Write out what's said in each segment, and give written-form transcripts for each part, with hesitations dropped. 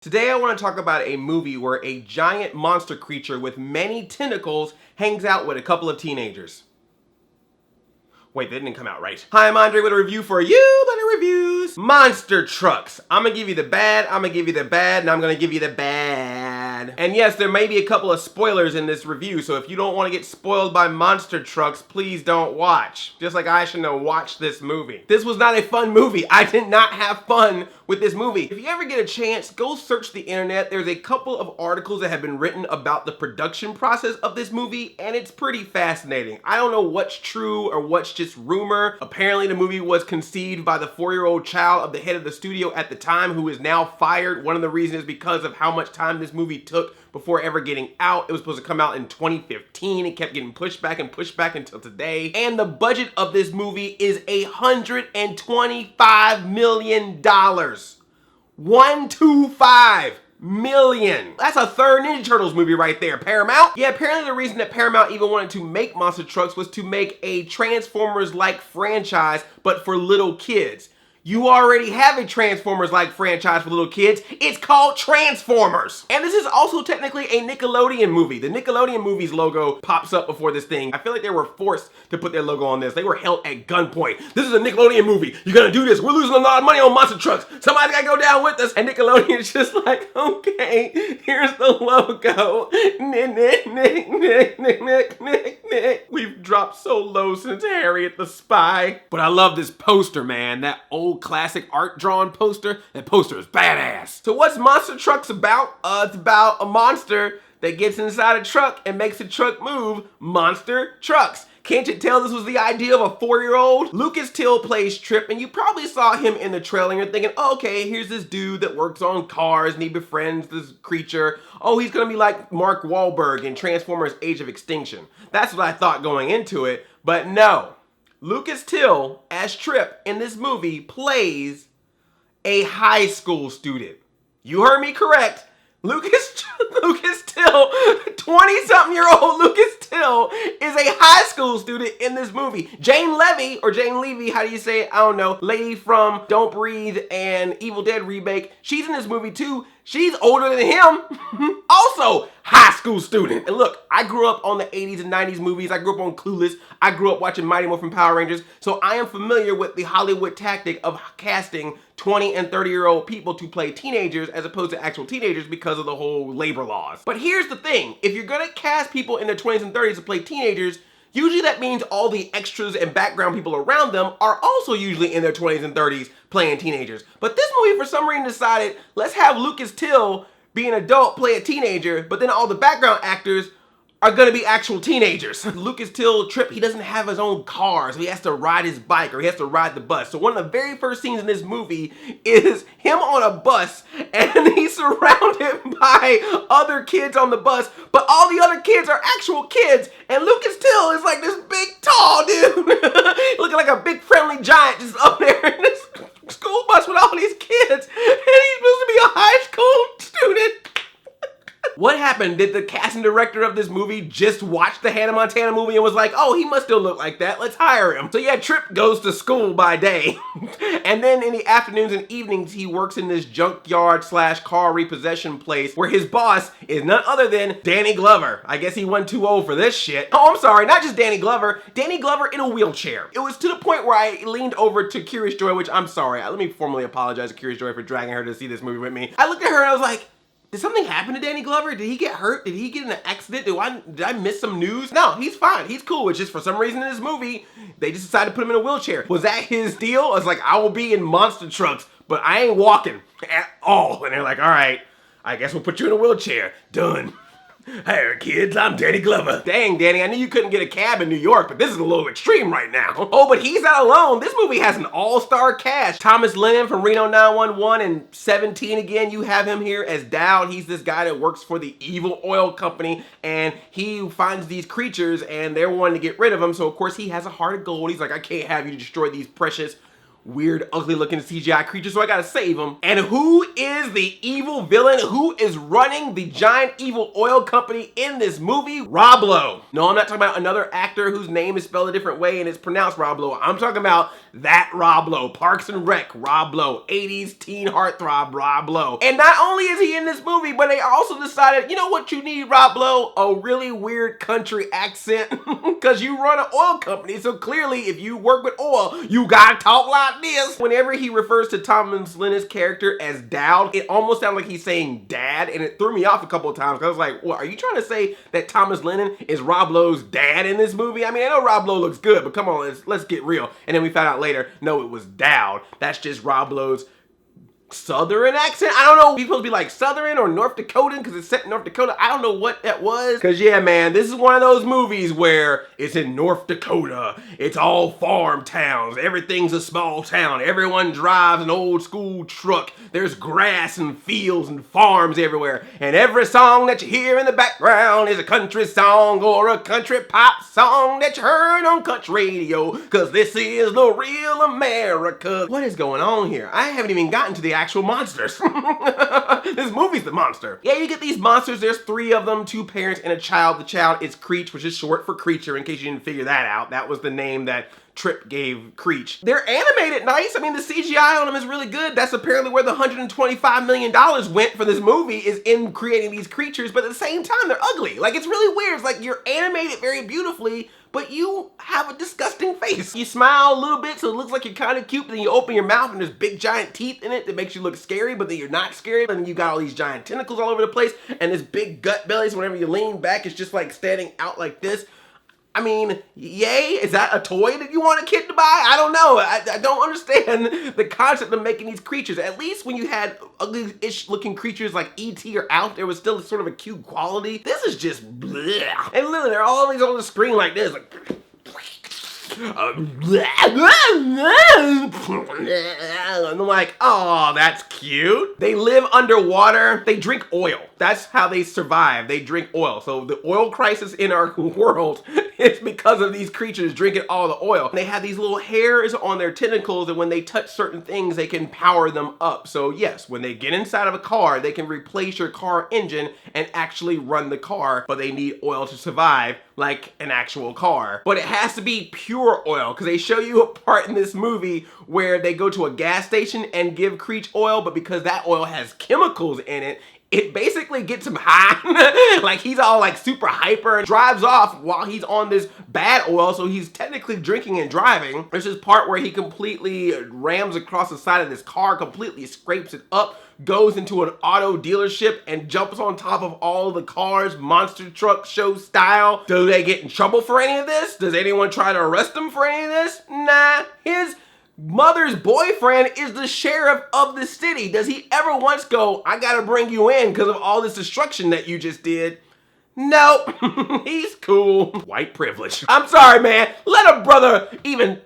Today I want to talk about a movie where a giant monster creature with many tentacles hangs out with a couple of teenagers. Wait, that didn't come out right. Hi, I'm Andre with a review for You Better Reviews. Monster Trucks. I'm gonna give you the bad, I'm gonna give you the bad, and I'm gonna give you the bad. And yes, there may be a couple of spoilers in this review, so if you don't want to get spoiled by Monster Trucks, please don't watch. Just like I shouldn't have watched this movie. This was not a fun movie. I did not have fun with this movie. If you ever get a chance, go search the internet. There's a couple of articles that have been written about the production process of this movie, and it's pretty fascinating. I don't know what's true or what's just rumor. Apparently the movie was conceived by the 4-year-old child of the head of the studio at the time, who is now fired. One of the reasons is because of how much time this movie took before ever getting out. It was supposed to come out in 2015. It kept getting pushed back until today. And the budget of this movie is $125 million. 125 million. That's a third Ninja Turtles movie right there. Paramount? Yeah, apparently the reason that Paramount even wanted to make Monster Trucks was to make a Transformers-like franchise, but for little kids. You already have a Transformers-like franchise for little kids. It's called Transformers. And this is also technically a Nickelodeon movie. The Nickelodeon movie's logo pops up before this thing. I feel like they were forced to put their logo on this. They were held at gunpoint. This is a Nickelodeon movie. You're gonna do this. We're losing a lot of money on Monster Trucks. Somebody's gotta go down with us. And Nickelodeon's just like, okay, here's the logo. Nick. We've dropped so low since Harriet the Spy. But I love this poster, man. That old classic art drawn poster. That poster is badass. So what's Monster Trucks about? It's about a monster that gets inside a truck and makes the truck move. Monster Trucks. Can't you tell this was the idea of a 4-year-old? Lucas Till plays Tripp, and you probably saw him in the trailer and you're thinking, oh, okay, here's this dude that works on cars and he befriends this creature. Oh, he's gonna be like Mark Wahlberg in Transformers Age of Extinction. That's what I thought going into it, but no. Lucas Till, as Tripp in this movie, plays a high school student. You heard me correct. Lucas Till, 20-something-year-old Lucas Till is a high school student in this movie. Jane Levy, or Jane Levy, how do you say it? I don't know. Lady from Don't Breathe and Evil Dead remake. She's in this movie too. She's older than him. Also, high school student. And look, I grew up on the 80s and 90s movies. I grew up on Clueless. I grew up watching Mighty Morphin Power Rangers. So I am familiar with the Hollywood tactic of casting 20 and 30-year-old people to play teenagers as opposed to actual teenagers because of the whole labor laws. But here's the thing. If you're gonna cast people in their 20s and 30s to play teenagers, usually that means all the extras and background people around them are also usually in their 20s and 30s playing teenagers. But this movie, for some reason, decided, let's have Lucas Till be an adult, play a teenager, but then all the background actors are gonna be actual teenagers. Lucas Till, Tripp, he doesn't have his own car, so he has to ride his bike or he has to ride the bus. So one of the very first scenes in this movie is him on a bus and he's surrounded by other kids on the bus, but all the other kids are actual kids. And Lucas Till is like this big, tall dude, looking like a big friendly giant just up there in this school bus with all these kids. And he's supposed to be a high school student. What happened? Did the casting director of this movie just watch the Hannah Montana movie and was like, oh, he must still look like that, let's hire him. So yeah, Tripp goes to school by day. And then in the afternoons and evenings, he works in this junkyard / car repossession place where his boss is none other than Danny Glover. I guess he wasn't too old for this shit. Oh, I'm sorry, not just Danny Glover in a wheelchair. It was to the point where I leaned over to Curious Joy, which I'm sorry, let me formally apologize to Curious Joy for dragging her to see this movie with me. I looked at her and I was like, did something happen to Danny Glover? Did he get hurt? Did he get in an accident? Did I miss some news? No, he's fine. He's cool. It's just for some reason in this movie, they just decided to put him in a wheelchair. Was that his deal? I was like, I will be in Monster Trucks, but I ain't walking at all. And they're like, all right, I guess we'll put you in a wheelchair. Done. Hey kids, I'm Danny Glover. Dang, Danny, I knew you couldn't get a cab in New York, but this is a little extreme right now. Oh, but he's not alone. This movie has an all-star cast. Thomas Lennon from Reno 911 and 17 again. You have him here as Dowd. He's this guy that works for the evil oil company, and he finds these creatures, and they're wanting to get rid of him, so of course he has a heart of gold. He's like, I can't have you destroy these precious weird, ugly looking CGI creature, so I gotta save him. And who is the evil villain? Who is running the giant evil oil company in this movie? Rob Lowe. No, I'm not talking about another actor whose name is spelled a different way and it's pronounced Rob Lowe. I'm talking about that Rob Lowe. Parks and Rec, Rob Lowe. 80s teen heartthrob, Rob Lowe. And not only is he in this movie, but they also decided, you know what you need, Rob Lowe? A really weird country accent. Because you run an oil company, so clearly if you work with oil, you gotta talk like this. Whenever he refers to Thomas Lennon's character as Dowd, it almost sounds like he's saying dad, and it threw me off a couple of times because I was like, what, are you trying to say that Thomas Lennon is Rob Lowe's dad in this movie? I mean, I know Rob Lowe looks good, but come on, let's get real. And then we found out later, no, it was Dowd. That's just Rob Lowe's Southern accent. I don't know. He's supposed to be like Southern or North Dakotan because it's set in North Dakota. I don't know what that was. Because yeah, man, this is one of those movies where it's in North Dakota. It's all farm towns. Everything's a small town. Everyone drives an old school truck. There's grass and fields and farms everywhere. And every song that you hear in the background is a country song or a country pop song that you heard on country radio. Because this is the real America. What is going on here? I haven't even gotten to the actual monsters. This movie's the monster. Yeah, you get these monsters. There's 3 of them, 2 parents and a child. The child is Creech, which is short for creature, in case you didn't figure that out. That was the name that Tripp gave Creech. They're animated nice. I mean, the CGI on them is really good. That's apparently where the $125 million went for this movie, is in creating these creatures, but at the same time, they're ugly. Like, it's really weird. It's like you're animated very beautifully, but you have a disgusting face. You smile a little bit, so it looks like you're kind of cute, but then you open your mouth and there's big giant teeth in it that makes you look scary, but then you're not scary. And then you got all these giant tentacles all over the place, and this big gut belly, so whenever you lean back, it's just like standing out like this. I mean, yay? Is that a toy that you want a kid to buy? I don't know. I don't understand the concept of making these creatures. At least when you had ugly-ish looking creatures like E.T. or Alf, there was still sort of a cute quality. This is just bleh. And literally, they're always on the screen like this, like... And I'm like, oh, that's cute. They live underwater. They drink oil. That's how they survive. They drink oil. So the oil crisis in our world is because of these creatures drinking all the oil. They have these little hairs on their tentacles, and when they touch certain things, they can power them up. So yes, when they get inside of a car, they can replace your car engine and actually run the car, but they need oil to survive like an actual car. But it has to be pure oil, because they show you a part in this movie where they go to a gas station and give Creech oil, but because that oil has chemicals in it, it basically gets him high. Like he's all like super hyper and drives off while he's on this bad oil, so he's technically drinking and driving. There's this part where he completely rams across the side of this car, completely scrapes it up, goes into an auto dealership and jumps on top of all the cars, monster truck show style. Do they get in trouble for any of this? Does anyone try to arrest him for any of this? Nah. His mother's boyfriend is the sheriff of the city. Does he ever once go, I gotta bring you in because of all this destruction that you just did? No, he's cool. White privilege. I'm sorry, man. Let a brother even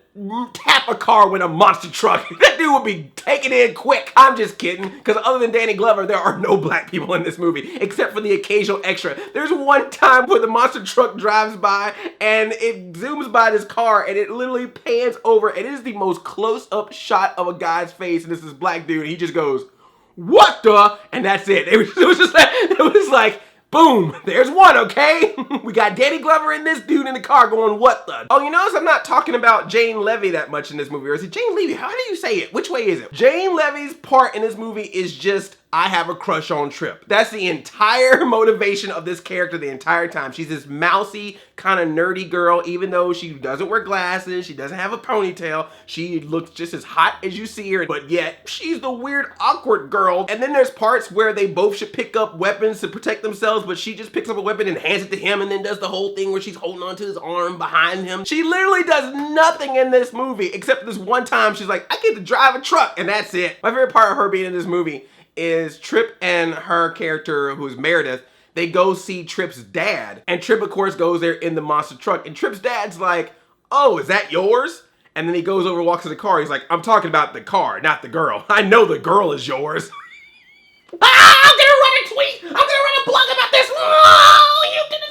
tap a car with a monster truck. That dude would be taken in quick. I'm just kidding, because other than Danny Glover, there are no black people in this movie, except for the occasional extra. There's one time where the monster truck drives by, and it zooms by this car, and it literally pans over, and it is the most close-up shot of a guy's face, and this is black dude, and he just goes, what the? And that's it. It was like, boom, there's one, okay? We got Danny Glover and this dude in the car going, what the? Oh, you notice I'm not talking about Jane Levy that much in this movie. Or is it Jane Levy? How do you say it? Which way is it? Jane Levy's part in this movie is just, I have a crush on Tripp. That's the entire motivation of this character the entire time. She's this mousy, kind of nerdy girl, even though she doesn't wear glasses, she doesn't have a ponytail, she looks just as hot as you see her, but yet she's the weird, awkward girl. And then there's parts where they both should pick up weapons to protect themselves, but she just picks up a weapon and hands it to him and then does the whole thing where she's holding onto his arm behind him. She literally does nothing in this movie except this one time she's like, I get to drive a truck, and that's it. My favorite part of her being in this movie is Tripp and her character, who's Meredith, they go see Tripp's dad. And Tripp, of course, goes there in the monster truck. And Tripp's dad's like, oh, is that yours? And then he goes over and walks to the car. He's like, I'm talking about the car, not the girl. I know the girl is yours. I'm gonna run a tweet. I'm gonna run a blog about this. Oh, you did it.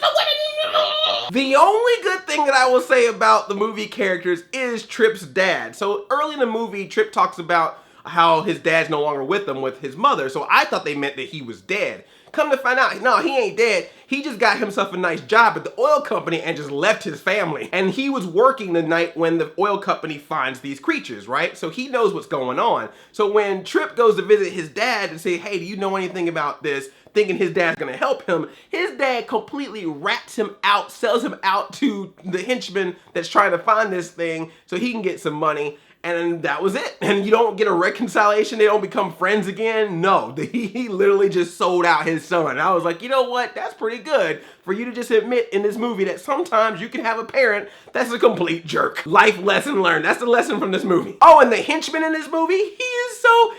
The only good thing that I will say about the movie characters is Tripp's dad. So early in the movie, Tripp talks about how his dad's no longer with him with his mother. So I thought they meant that he was dead. Come to find out, no, he ain't dead. He just got himself a nice job at the oil company and just left his family. And he was working the night when the oil company finds these creatures, right? So he knows what's going on. So when Tripp goes to visit his dad and say, hey, do you know anything about this? Thinking his dad's gonna help him, his dad completely rats him out, sells him out to the henchman that's trying to find this thing so he can get some money. And that was it. And you don't get a reconciliation. They don't become friends again. No, he literally just sold out his son. And I was like, you know what? That's pretty good for you to just admit in this movie that sometimes you can have a parent that's a complete jerk. Life lesson learned. That's the lesson from this movie. Oh, and the henchman in this movie, he is so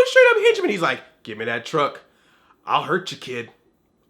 straight up henchman. He's like, give me that truck. I'll hurt you, kid.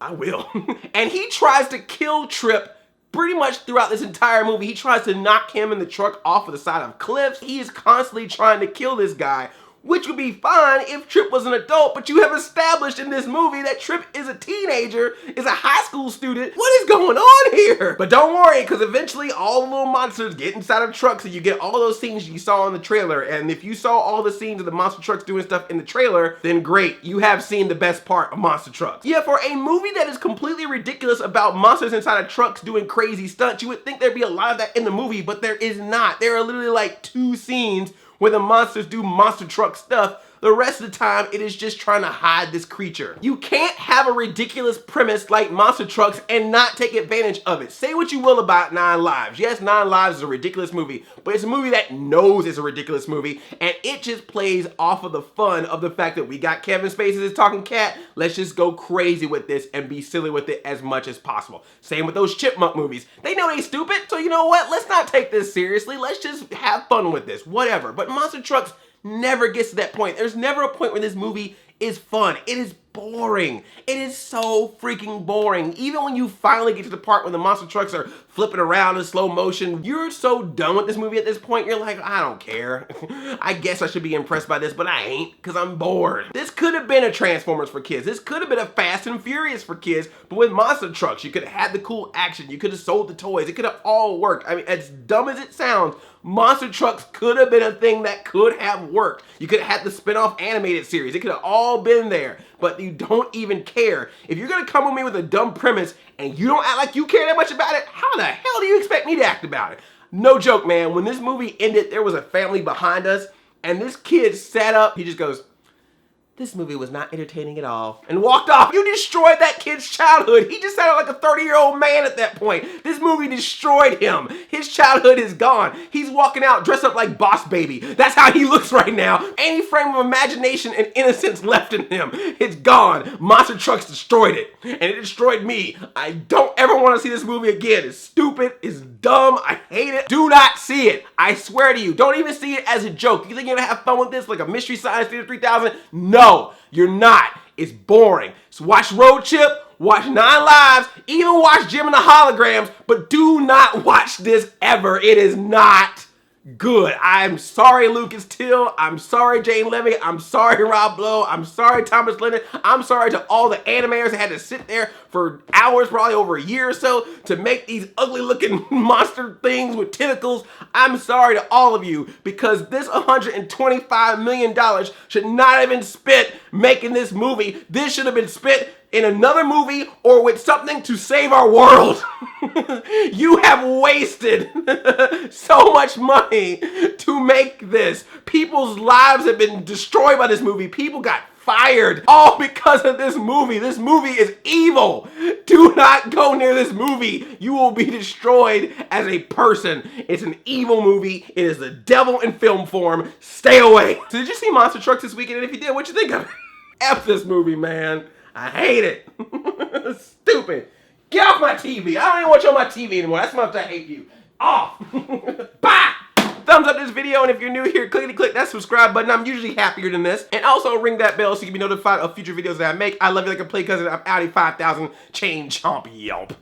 I will. And he tries to kill Tripp pretty much throughout this entire movie. He tries to knock him and the truck off of the side of cliffs. He is constantly trying to kill this guy, which would be fine if Tripp was an adult, but you have established in this movie that Tripp is a teenager, is a high school student. What is going on here? But don't worry, because eventually all the little monsters get inside of trucks and you get all those scenes you saw in the trailer. And if you saw all the scenes of the monster trucks doing stuff in the trailer, then great, you have seen the best part of monster trucks. Yeah, for a movie that is completely ridiculous about monsters inside of trucks doing crazy stunts, you would think there'd be a lot of that in the movie, but there is not. There are literally like 2 scenes where the monsters do monster truck stuff. The rest of the time, it is just trying to hide this creature. You can't have a ridiculous premise like monster trucks and not take advantage of it. Say what you will about 9 Lives. Yes, 9 Lives is a ridiculous movie, but it's a movie that knows it's a ridiculous movie, and it just plays off of the fun of the fact that we got Kevin Spacey as talking cat. Let's just go crazy with this and be silly with it as much as possible. Same with those chipmunk movies. They know they stupid, so you know what? Let's not take this seriously. Let's just have fun with this, whatever. But monster trucks never gets to that point. There's never a point where this movie is fun. It is boring. It is so freaking boring. Even when you finally get to the part where the monster trucks are flipping around in slow motion, you're so done with this movie at this point, you're like, I don't care. I guess I should be impressed by this, but I ain't, because I'm bored. This could have been a Transformers for kids. This could have been a Fast and Furious for kids, but with monster trucks, you could have had the cool action. You could have sold the toys. It could have all worked. I mean, as dumb as it sounds, monster trucks could have been a thing that could have worked. You could have had the spin-off animated series. It could have all been there, but you don't even care. If you're gonna come with me with a dumb premise and you don't act like you care that much about it, how the hell do you expect me to act about it? No joke, man. When this movie ended, there was a family behind us, and this kid sat up, he just goes, this movie was not entertaining at all, and walked off. You destroyed that kid's childhood. He just sounded like a 30-year-old man at that point. This movie destroyed him. His childhood is gone. He's walking out dressed up like Boss Baby. That's how he looks right now. Any frame of imagination and innocence left in him, it's gone. Monster Trucks destroyed it, and it destroyed me. I don't ever want to see this movie again. It's stupid. It's dumb. I hate it. Do not see it. I swear to you. Don't even see it as a joke. You think you're gonna have fun with this like a Mystery Science Theater 3000? No. You're not. It's boring. So watch Road Chip, watch 9 Lives, even watch Jim and the Holograms, but do not watch this ever. It is not good. I'm sorry, Lucas Till. I'm sorry, Jane Levy. I'm sorry, Rob Lowe. I'm sorry, Thomas Lennon. I'm sorry to all the animators that had to sit there for hours, probably over a year or so, to make these ugly looking monster things with tentacles. I'm sorry to all of you, because this $125 million should not have been spent making this movie. This should have been spent in another movie or with something to save our world. You have wasted so much money to make this. People's lives have been destroyed by this movie. People got fired all because of this movie. This movie is evil. Do not go near this movie. You will be destroyed as a person. It's an evil movie. It is the devil in film form. Stay away. So did you see Monster Trucks this weekend? And if you did, what'd you think of it? F this movie, man. I hate it. Stupid. Get off my TV. I don't even want you on my TV anymore. That's how much I hate you. Off. Bye. Thumbs up this video, and if you're new here, click that subscribe button. I'm usually happier than this. And also ring that bell so you can be notified of future videos that I make. I love you like a play cousin. I'm Audi 5000 chain chomp yelp.